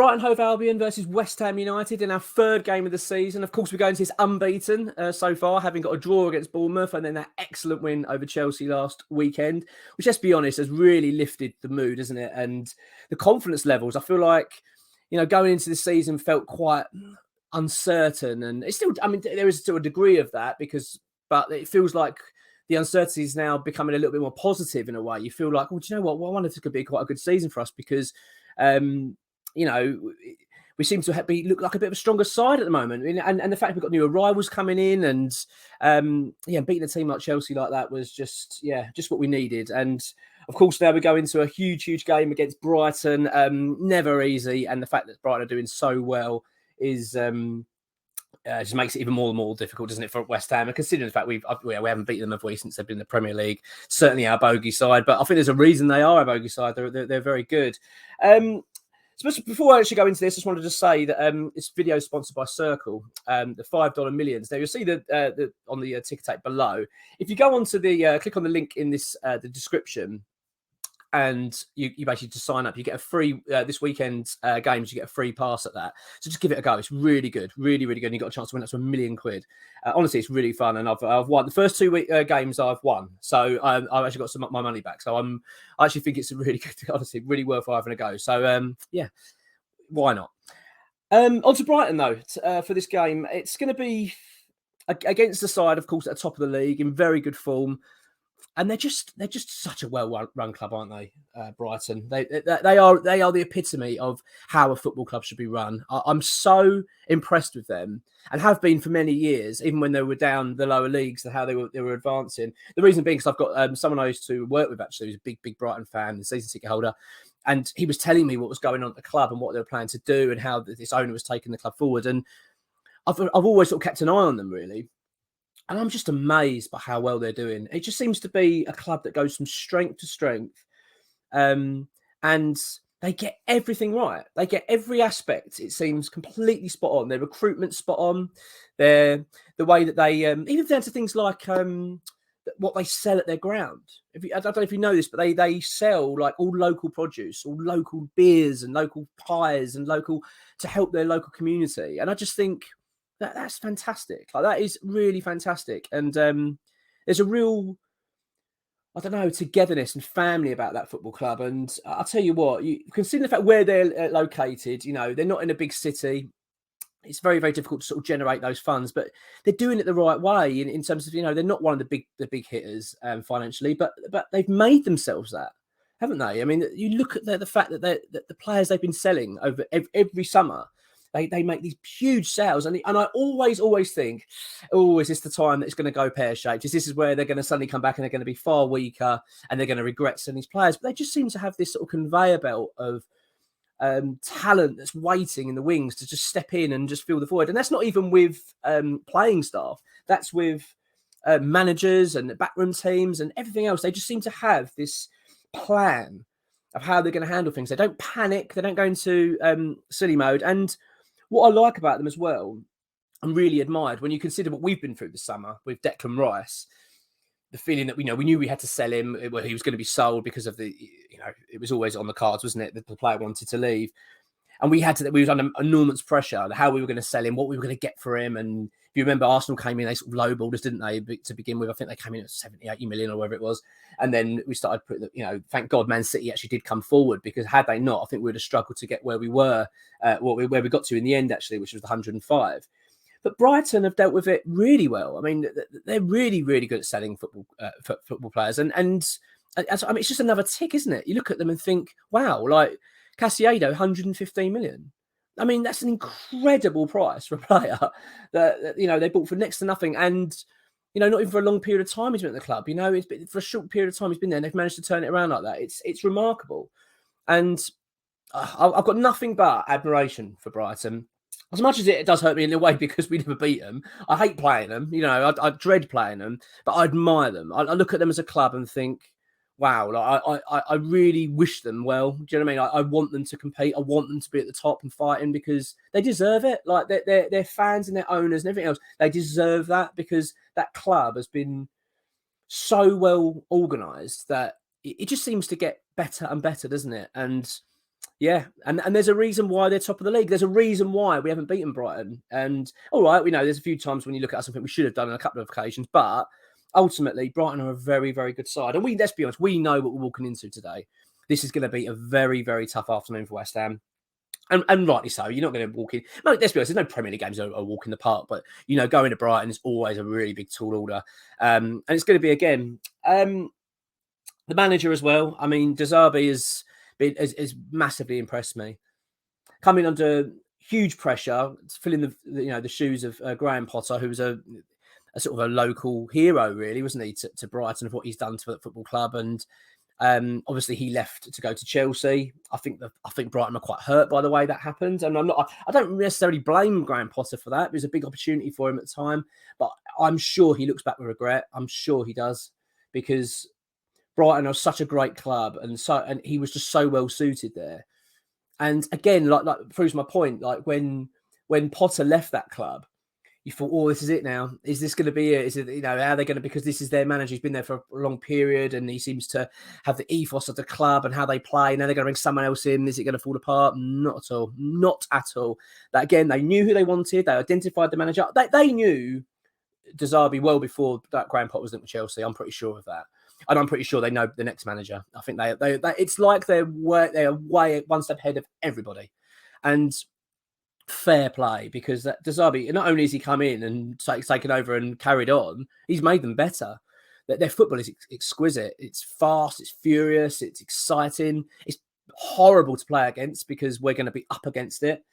Brighton Hove Albion versus West Ham United in our third game of the season. Of course, we're going to this unbeaten so far, having got a draw against Bournemouth and then that excellent win over Chelsea last weekend, which, let's be honest, has really lifted the mood, hasn't it? And the confidence levels, I feel like, going into this season felt quite uncertain. And it's still, I mean, there is still a degree of that but it feels like the uncertainty is now becoming a little bit more positive in a way. You feel like, well, do you know what? Well, I wonder if this could be quite a good season for us because, we seem to look like a bit of a stronger side at the moment. And the fact we've got new arrivals coming in and, beating a team like Chelsea like that was just what we needed. And of course, now we go into a huge, huge game against Brighton. Never easy. And the fact that Brighton are doing so well is just makes it even more and more difficult, doesn't it, for West Ham? And considering the fact we haven't beaten them, have we, since they've been in the Premier League? Certainly our bogey side, but I think there's a reason they are a bogey side. They're very good. So before I actually go into this, I just wanted to say that this video is sponsored by CIRCL, the $5 millions. Now you'll see the on the ticker tape below. If you go onto the click on the link in this the description, and you basically just sign up, you get a free this weekend's games. You get a free pass at that. So just give it a go. It's really good, really, really good. And you got a chance to win up to £1 million. Honestly, it's really fun, and I've won the first 2 games. I've won, so I've actually got some of my money back. So I actually think it's a really good, honestly, really worth having a go. So why not? On to Brighton though. For this game, it's going to be against the side, of course, at the top of the league in very good form. And they're just such a well-run club, aren't they? Brighton. They are the epitome of how a football club should be run. I'm so impressed with them, and have been for many years, even when they were down the lower leagues, how they were advancing. The reason being because I've got someone I used to work with actually, who's a big Brighton fan, the season ticket holder, and he was telling me what was going on at the club and what they were planning to do, and how this owner was taking the club forward. And I've always sort of kept an eye on them, really. And I'm just amazed by how well they're doing. It just seems to be a club that goes from strength to strength. And they get everything right. They get every aspect, it seems, completely spot on. Their recruitment spot on. The way that they, even down to things like what they sell at their ground. I don't know if you know this, but they sell like all local produce, all local beers and local pies and to help their local community. And I just think, that's fantastic. Like, that is really fantastic. And there's a real, I don't know, togetherness and family about that football club. And I'll tell you what, you consider the fact where they're located, they're not in a big city. It's very, very difficult to sort of generate those funds, but they're doing it the right way in terms of, they're not one of the big hitters financially, but they've made themselves that, haven't they? I mean, you look at the fact that the players they've been selling over every summer, They make these huge sales, and I always think, is this the time that it's going to go pear-shaped? This is where they're going to suddenly come back and they're going to be far weaker and they're going to regret selling these players? But they just seem to have this sort of conveyor belt of talent that's waiting in the wings to just step in and just fill the void. And that's not even with playing staff. That's with managers and the backroom teams and everything else. They just seem to have this plan of how they're going to handle things. They don't panic. They don't go into silly mode. And what I like about them as well, I'm really admired when you consider what we've been through this summer with Declan Rice, the feeling that we knew we had to sell him, well, he was going to be sold because of it was always on the cards, wasn't it? That the player wanted to leave. And we was under enormous pressure, how we were going to sell him, what we were going to get for him. And if you remember, Arsenal came in, they sort of lowballed us, didn't they, to begin with? I think they came in at 70, 80 million or whatever it was. And then we started putting, thank God Man City actually did come forward, because had they not, I think we would have struggled to get where we were, where we got to in the end, actually, which was the 105. But Brighton have dealt with it really well. I mean, they're really, really good at selling football players. And I mean, it's just another tick, isn't it? You look at them and think, wow, like Casiedo, 115 million. I mean, that's an incredible price for a player that they bought for next to nothing. And, not even for a long period of time he's been at the club. It's been, for a short period of time he's been there, and they've managed to turn it around like that. It's remarkable. And I've got nothing but admiration for Brighton. As much as it does hurt me in a way because we never beat them, I hate playing them. I dread playing them, but I admire them. I look at them as a club and think, wow, like I really wish them well. Do you know what I mean? I want them to compete. I want them to be at the top and fighting, because they deserve it. Like their fans and their owners and everything else, they deserve that, because that club has been so well organised that it just seems to get better and better, doesn't it? And Yeah, and there's a reason why they're top of the league. There's a reason why we haven't beaten Brighton. And all right, we know there's a few times when you look at us and think we should have done on a couple of occasions, but ultimately Brighton are a very, very good side. And let's be honest, we know what we're walking into today. This is going to be a very, very tough afternoon for West Ham. And rightly so. You're not going to walk in. No, let's be honest, there's no Premier League games that are walk in the park, but going to Brighton is always a really big tall order. And it's going to be again the manager as well. I mean, De Zerbi has massively impressed me. Coming under huge pressure, filling the shoes of Graham Potter, who was a sort of a local hero, really, wasn't he, to Brighton, of what he's done for the football club. And obviously he left to go to Chelsea. I think Brighton are quite hurt by the way that happened, and I don't necessarily blame Graham Potter for that. It was a big opportunity for him at the time, but I'm sure he looks back with regret. I'm sure he does, because Brighton are such a great club, and he was just so well suited there. And again, like proves my point. Like when Potter left that club, you thought, oh, this is it now. Is this going to be it? Is it, how are they going to, because this is their manager. He's been there for a long period and he seems to have the ethos of the club and how they play. Now they're going to bring someone else in. Is it going to fall apart? Not at all. Not at all. That again, they knew who they wanted. They identified the manager. They knew De Zerbi well before that Graham Potter was linked with Chelsea. I'm pretty sure of that. And I'm pretty sure they know the next manager. I think they it's like they're way one step ahead of everybody. And fair play, because De Zerbi, not only has he come in and taken over and carried on, he's made them better. Their football is exquisite. It's fast, it's furious, it's exciting. It's horrible to play against because we're going to be up against it.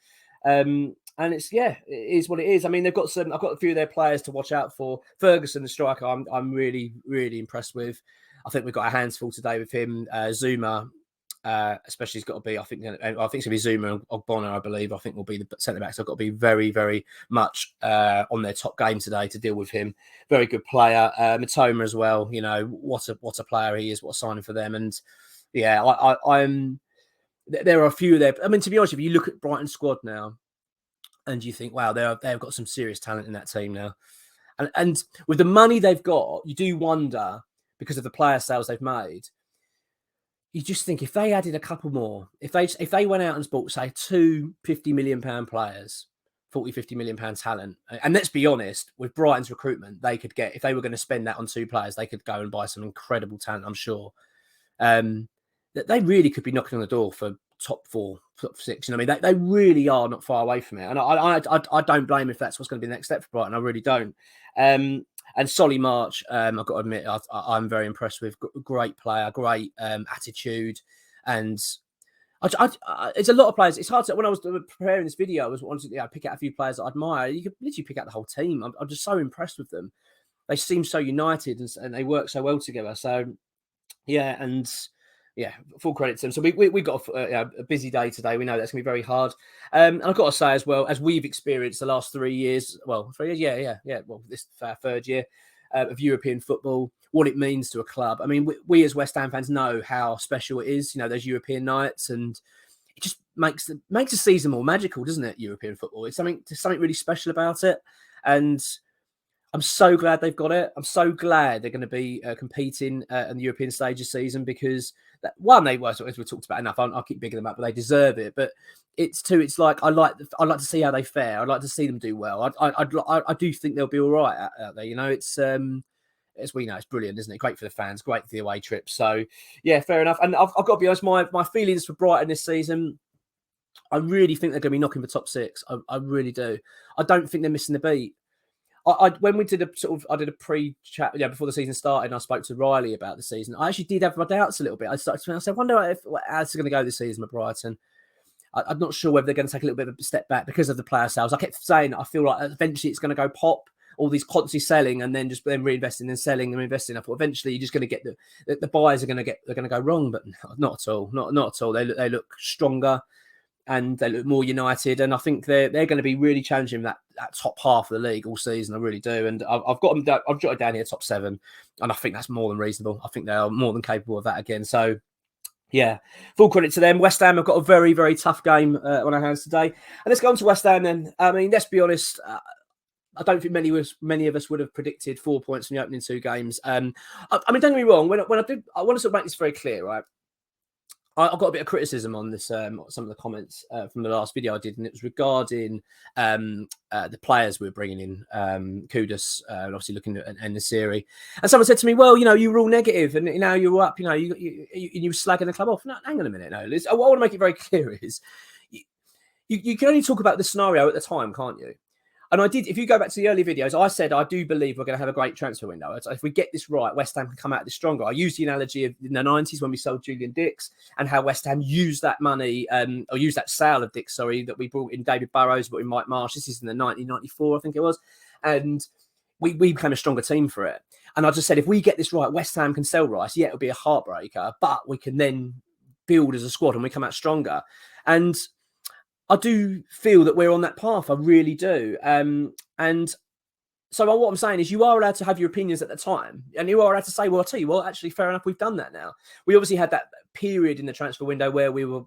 And it is what it is. I mean, I've got a few of their players to watch out for. Ferguson, the striker, I'm really, really impressed with. I think we've got our hands full today with him. Zuma, especially, has got to be. I think it's going to be Zuma and Ogbonna. I believe. I think will be the centre backs. I've got to be very, very much on their top game today to deal with him. Very good player. Matoma as well. What a player he is. What a signing for them. And yeah, I'm. There are a few there. I mean, to be honest, if you look at Brighton's squad now, and you think, wow, they've got some serious talent in that team now, and with the money they've got, you do wonder, because of the player sales they've made. You just think if they added a couple more, if they went out and bought, say, two £50 million players, 40, £50 million talent, and let's be honest, with Brighton's recruitment, they could get, if they were going to spend that on two players, they could go and buy some incredible talent, I'm sure. That they really could be knocking on the door for top 4, top 6. I mean, they really are not far away from it. And I don't blame if that's what's going to be the next step for Brighton. I really don't. And Solly March, I've got to admit, I'm very impressed with. Great player, great attitude. And it's a lot of players. It's hard to, when I was preparing this video, I was wanting to pick out a few players that I admire. You could literally pick out the whole team. I'm just so impressed with them. They seem so united and they work so well together. So, yeah, and yeah, full credit to them. So we got a busy day today. We know that's going to be very hard. And I've got to say as well, as we've experienced the last 3 years, well, 3 years, yeah. Well, this is our third year of European football, what it means to a club. I mean, we as West Ham fans know how special it is. Those European nights, and it just makes the season more magical, doesn't it? European football. It's something really special about it, and I'm so glad they've got it. I'm so glad they're going to be competing in the European stage this season, because they were, as we talked about enough. I'll keep bigging them up, but they deserve it. But it's like I'd like to see how they fare. I'd like to see them do well. I do think they'll be all right out there. It's as we know, it's brilliant, isn't it? Great for the fans, great for the away trip. So yeah, fair enough. And I've got to be honest, my feelings for Brighton this season, I really think they're going to be knocking for top 6. I really do. I don't think they're missing the beat. When we did I did a pre-chat before the season started, and I spoke to Riley about the season. I actually did have my doubts a little bit. I said, I wonder how it's going to go this season with Brighton. I'm not sure whether they're going to take a little bit of a step back because of the player sales. I kept saying I feel like eventually it's going to go pop. All these constantly selling and then reinvesting and selling and investing. I thought eventually you're just going to get the buyers are going to go wrong, but not at all. Not at all. They look stronger. And they look more united, and I think they're going to be really challenging that top half of the league all season. I really do, and I've got them. I've jotted down here top 7, and I think that's more than reasonable. I think they are more than capable of that again. So, yeah, full credit to them. West Ham have got a very, very tough game on our hands today, and let's go on to West Ham then. I mean, let's be honest. I don't think many of us would have predicted 4 points from the opening 2 games. I mean, don't get me wrong. When I want to sort of make this very clear, right? I got a bit of criticism on this, some of the comments from the last video I did, and it was regarding the players we were bringing in, Kudus, and obviously looking at Nasiri. And someone said to me, "Well, you were all negative, and now you're up. You were slagging the club off." No, hang on a minute. No, what I want to make it very clear is you can only talk about the scenario at the time, can't you? And I did, if you go back to the early videos, I said, I do believe we're going to have a great transfer window. If we get this right, West Ham can come out of this stronger. I used the analogy of in the 90s when we sold Julian Dix and how West Ham used that money, or used that sale of Dix, that we brought in David Burrows, but in Mike Marsh. This is in the 1994, I think it was. And we became a stronger team for it. And I just said, if we get this right, West Ham can sell Rice. Yeah, it'll be a heartbreaker, but we can then build as a squad and we come out stronger. And I do feel that we're on that path. I really do. And so what I'm saying is you are allowed to have your opinions at the time. And you are allowed to say, well, I'll tell you what, actually, fair enough, we've done that now. We obviously had that period in the transfer window where we were,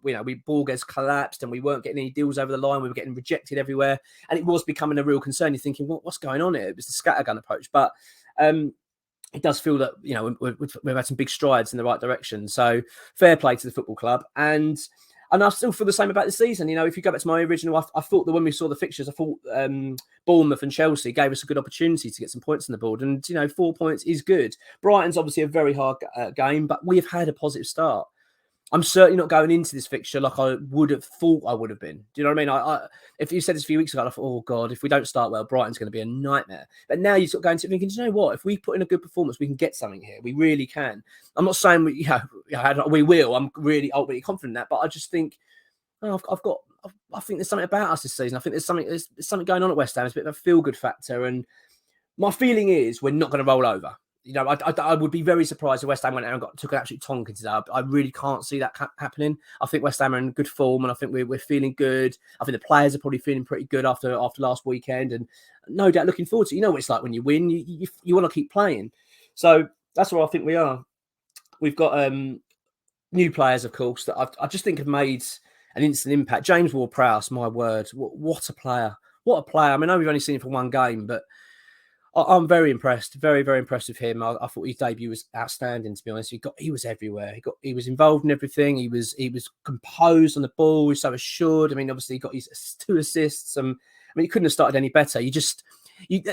Borges collapsed and we weren't getting any deals over the line. We were getting rejected everywhere. And it was becoming a real concern. You're thinking, what's going on here? It was the scattergun approach. But it does feel that, we've had some big strides in the right direction. So fair play to the football club. And I still feel the same about the season. If you go back to my original, I thought that when we saw the fixtures, I thought Bournemouth and Chelsea gave us a good opportunity to get some points on the board. And, 4 points is good. Brighton's obviously a very hard game, but we have had a positive start. I'm certainly not going into this fixture like I would have thought I would have been. Do you know what I mean? If you said this a few weeks ago, I thought, oh, God, if we don't start well, Brighton's going to be a nightmare. But now you sort of go into it thinking, do you know what? If we put in a good performance, we can get something here. We really can. I'm not saying we will. I'm really ultimately confident in that. But I just think, I think there's something about us this season. I think there's something going on at West Ham. It's a bit of a feel-good factor. And my feeling is we're not going to roll over. I would be very surprised if West Ham went out and took an absolute tonking today. I really can't see that happening. I think West Ham are in good form, and I think we're feeling good. I think the players are probably feeling pretty good after last weekend, and no doubt looking forward to it. You know what it's like when you win. You want to keep playing. So that's where I think we are. We've got new players, of course, that I just think have made an instant impact. James Ward-Prowse, my word, what a player! What a player! I mean, I know we've only seen him for one game, but I'm very impressed, very, very impressed with him. I thought his debut was outstanding, to be honest. He was everywhere. He was involved in everything. He was composed on the ball. He was so assured. I mean, obviously he got his 2 assists. He couldn't have started any better.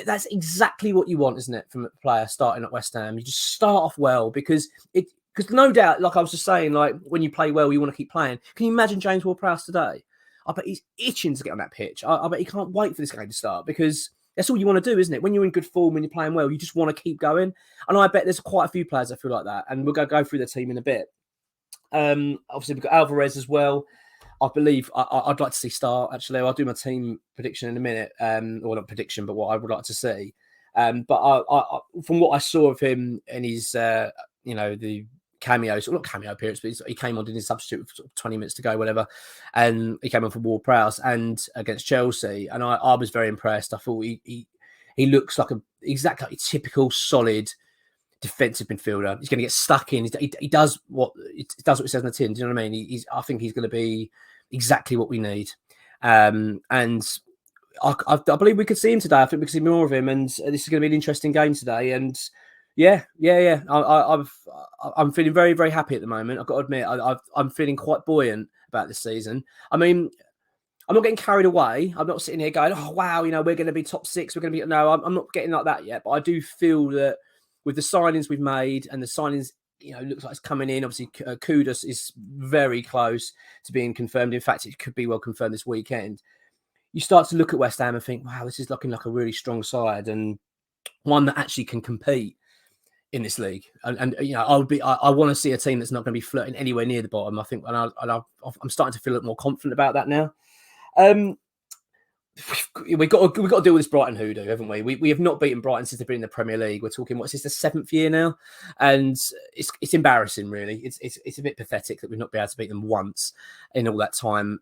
That's exactly what you want, isn't it, from a player starting at West Ham? You just start off well because no doubt, like I was just saying, like when you play well, you want to keep playing. Can you imagine James Ward-Prowse today? I bet he's itching to get on that pitch. I bet he can't wait for this game to start because that's all you want to do, isn't it? When you're in good form, when you're playing well, you just want to keep going. And I bet there's quite a few players that feel like that. And we'll go through the team in a bit. Obviously, we've got Alvarez as well. I believe I'd like to see start, actually. I'll do my team prediction in a minute. Or not prediction, but what I would like to see. But from what I saw of him in his, the cameos, not cameo appearance, but he came on, did his substitute for 20 minutes to go, whatever. And he came on for Ward-Prowse and against Chelsea. And I was very impressed. I thought he looks like exactly like a typical solid defensive midfielder. He's going to get stuck in. He does what it says on the tin. Do you know what I mean? I think he's going to be exactly what we need. And I believe we could see him today. I think we could see more of him. And this is going to be an interesting game today. And yeah. I'm feeling very, very happy at the moment. I've got to admit, I'm feeling quite buoyant about this season. I mean, I'm not getting carried away. I'm not sitting here going, oh, wow, we're going to be top 6. We're going to be... No, I'm not getting like that yet. But I do feel that with the signings we've made and the signings, looks like it's coming in. Obviously, Kudus is very close to being confirmed. In fact, it could be well confirmed this weekend. You start to look at West Ham and think, wow, this is looking like a really strong side and one that actually can compete in this league. And I want to see a team that's not going to be flirting anywhere near the bottom. I think, and I'm starting to feel a little more confident about that now. We've got to deal with this Brighton hoodoo, haven't we? We have not beaten Brighton since they've been in the Premier League. We're talking, what's this, the 7th year now? And it's embarrassing, really. It's a bit pathetic that we've not been able to beat them once in all that time.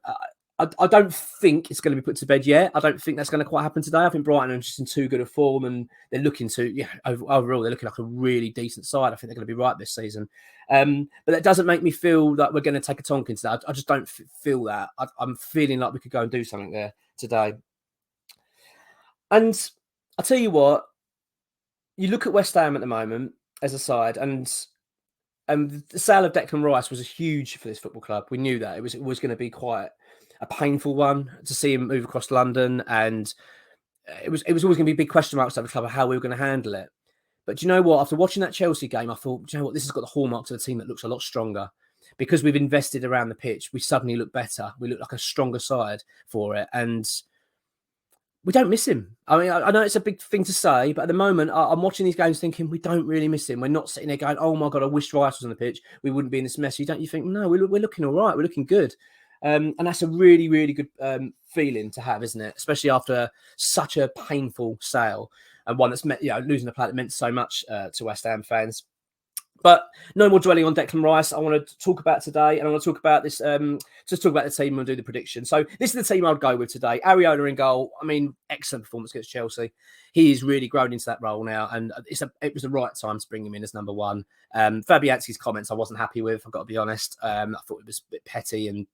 I don't think it's going to be put to bed yet. I don't think that's going to quite happen today. I think Brighton are just in too good a form and they're looking to, overall, they're looking like a really decent side. I think they're going to be right this season. But that doesn't make me feel that we're going to take a tonking today. I just don't feel that. I'm feeling like we could go and do something there today. And I'll tell you what, you look at West Ham at the moment as a side, and the sale of Declan Rice was huge for this football club. We knew that it was going to be quite a painful one to see him move across London, and it was always going to be big question marks over the club of how we were going to handle it. But do you know what? After watching that Chelsea game, I thought, do you know what? This has got the hallmarks of a team that looks a lot stronger. Because we've invested around the pitch, we suddenly look better. We look like a stronger side for it. And we don't miss him. I mean, I know it's a big thing to say, but at the moment, I'm watching these games thinking we don't really miss him. We're not sitting there going, oh my God, I wish Rice was on the pitch. We wouldn't be in this mess. You think, no, we're looking all right. We're looking good. And that's a really, really good feeling to have, isn't it? Especially after such a painful sale, and one that's losing a player that meant so much to West Ham fans. But no more dwelling on Declan Rice. I want to talk about today, and I want to talk about this. Just talk about the team and do the prediction. So this is the team I would go with today. Areola in goal. I mean, excellent performance against Chelsea. He is really grown into that role now, and it was the right time to bring him in as number one. Fabianski's comments I wasn't happy with. I've got to be honest. I thought it was a bit petty and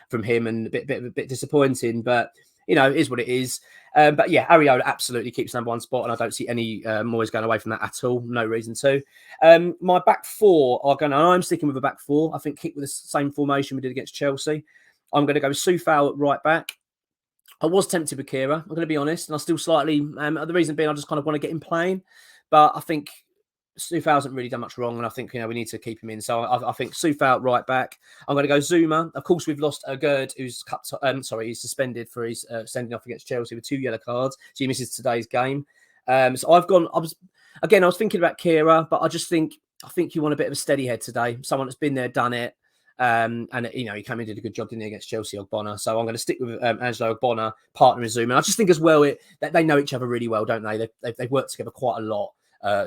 from him, and a bit disappointing. But it is what it is. But yeah, Areola absolutely keeps number one spot, and I don't see any Moyes going away from that at all. No reason to. My back four are going. I'm sticking with a back four. I think keep with the same formation we did against Chelsea. I'm going to go with Soufal at right back. I was tempted with Kira. I'm going to be honest, and I still slightly. The reason being, I just kind of want to get him playing, but I think Soufal hasn't really done much wrong, and I think we need to keep him in. So I think Soufal right back. I'm going to go Zuma. Of course, we've lost Gerd, who's he's suspended for his sending off against Chelsea with 2 yellow cards. So he misses today's game. So I've gone. I was thinking about Kira, but I think you want a bit of a steady head today. Someone that's been there, done it. And he came in, did a good job, didn't he, against Chelsea Ogbonna. So I'm going to stick with Angelo Ogbonna, partner in Zuma. I just think as well that they know each other really well, don't they? They've worked together quite a lot.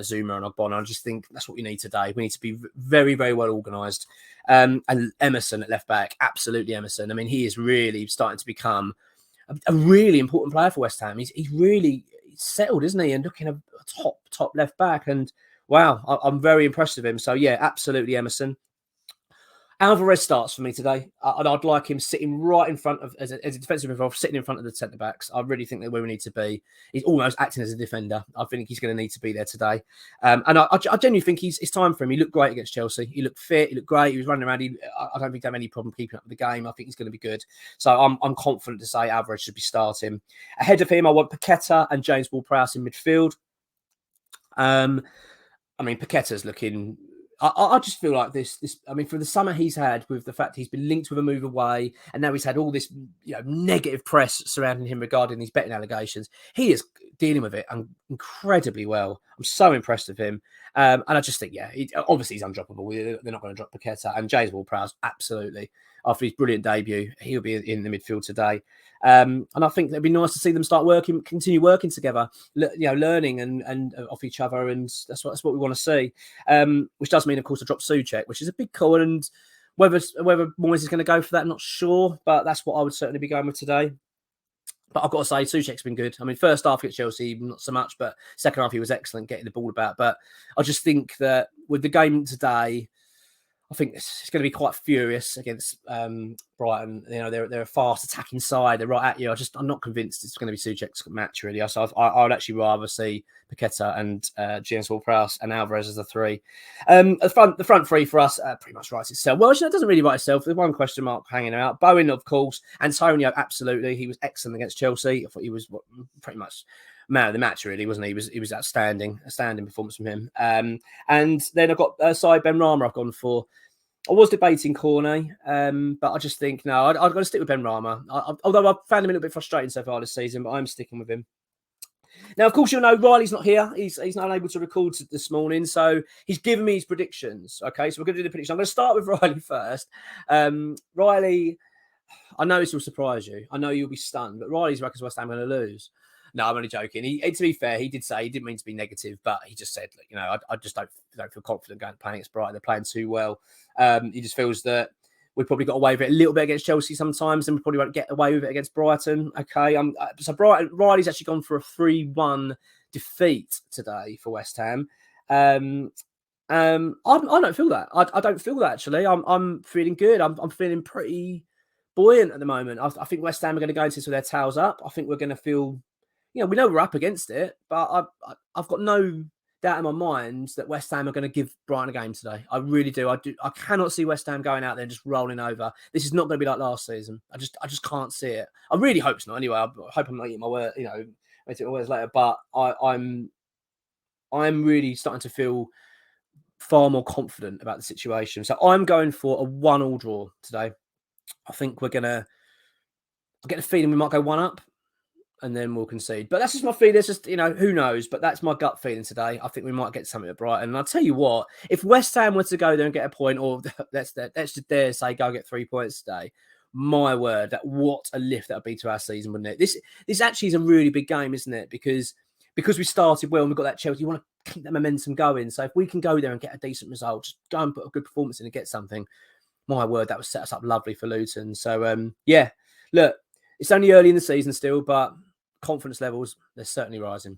Zuma and Ogbonna. I just think that's what we need today. We need to be very, very well organised. And Emerson at left back, absolutely Emerson. I mean, he is really starting to become a really important player for West Ham. He's really settled, isn't he? And looking a top left back. And wow, I'm very impressed with him. So yeah, absolutely Emerson. Alvarez starts for me today, and I'd like him sitting right in front of, as a defensive midfielder, sitting in front of the centre-backs. I really think that's where we need to be. He's almost acting as a defender. I think he's going to need to be there today. And I genuinely think it's time for him. He looked great against Chelsea. He looked fit. He looked great. He was running around. I don't think they have any problem keeping up with the game. I think he's going to be good. So I'm confident to say Alvarez should be starting. Ahead of him, I want Paqueta and James Ward-Prowse in midfield. I mean, Paqueta's looking... I just feel like this. I mean, for the summer he's had, with the fact he's been linked with a move away, and now he's had all this, negative press surrounding him regarding these betting allegations. He is dealing with it incredibly well. I'm so impressed with him, and I just think, obviously he's undroppable. They're not going to drop Paqueta, and James Ward-Prowse absolutely. After his brilliant debut, he'll be in the midfield today. And I think it'd be nice to see them continue working together, learning and off each other, and that's what we want to see. Which does mean, of course, to drop Souček, which is a big call, and whether Moyes is going to go for that, I'm not sure, but that's what I would certainly be going with today. But I've got to say, Souček's been good. I mean, first half against Chelsea, not so much, but second half he was excellent getting the ball about. But I just think that with the game today, I think it's going to be quite furious against Brighton. They're a fast attacking side. They're right at you. I'm not convinced it's going to be Souček's match, really. So I would actually rather see Paqueta and James Ward-Prowse and Alvarez as the three. The front three for us pretty much writes itself. Well, it doesn't really write itself. There's one question mark hanging out. Bowen, of course. Antonio, absolutely. He was excellent against Chelsea. I thought he was pretty much man of the match, really, wasn't he? He was outstanding. A standing performance from him. And then I've got Saïd Benrahma I've gone for. I was debating Cornet, but I just think, no, I've got to stick with Benrahma. Although I've found him a little bit frustrating so far this season, but I'm sticking with him. Now, of course, you'll know Riley's not here. He's not able to record this morning, so he's given me his predictions. Okay, so we're going to do the prediction. I'm going to start with Riley first. Riley, I know this will surprise you. I know you'll be stunned, but Riley's reckons West Ham are going to lose. No, I'm only joking. To be fair, he did say he didn't mean to be negative, but he just said, I just don't feel confident going to playing against Brighton. They're playing too well. He just feels that we probably got away with it a little bit against Chelsea sometimes, and we probably won't get away with it against Brighton. Okay, so Riley's actually gone for a 3-1 defeat today for West Ham. I don't feel that. I don't feel that, actually. I'm feeling good. I'm feeling pretty buoyant at the moment. I think West Ham are going to go into this with their tails up. I think we're going to feel... we know we're up against it, but I've got no doubt in my mind that West Ham are going to give Brighton a game today. I really do. I cannot see West Ham going out there and just rolling over. This is not going to be like last season. I just can't see it. I really hope it's not. Anyway, I hope I'm not eating my word. You know, make it always later. But I'm really starting to feel far more confident about the situation. So I'm going for a 1-1 draw today. I think I get the feeling we might go 1-up. And then we'll concede. But that's just my feeling. It's just, you know, who knows? But that's my gut feeling today. I think we might get something at Brighton. And I'll tell you what, if West Ham were to go there and get a point, or let's just dare say go get 3 points today, my word, what a lift that would be to our season, wouldn't it? This actually is a really big game, isn't it? Because we started well and we've got that Chelsea, you want to keep that momentum going. So if we can go there and get a decent result, just go and put a good performance in and get something, my word, that would set us up lovely for Luton. So, yeah, look, it's only early in the season still, but confidence levels, they're certainly rising.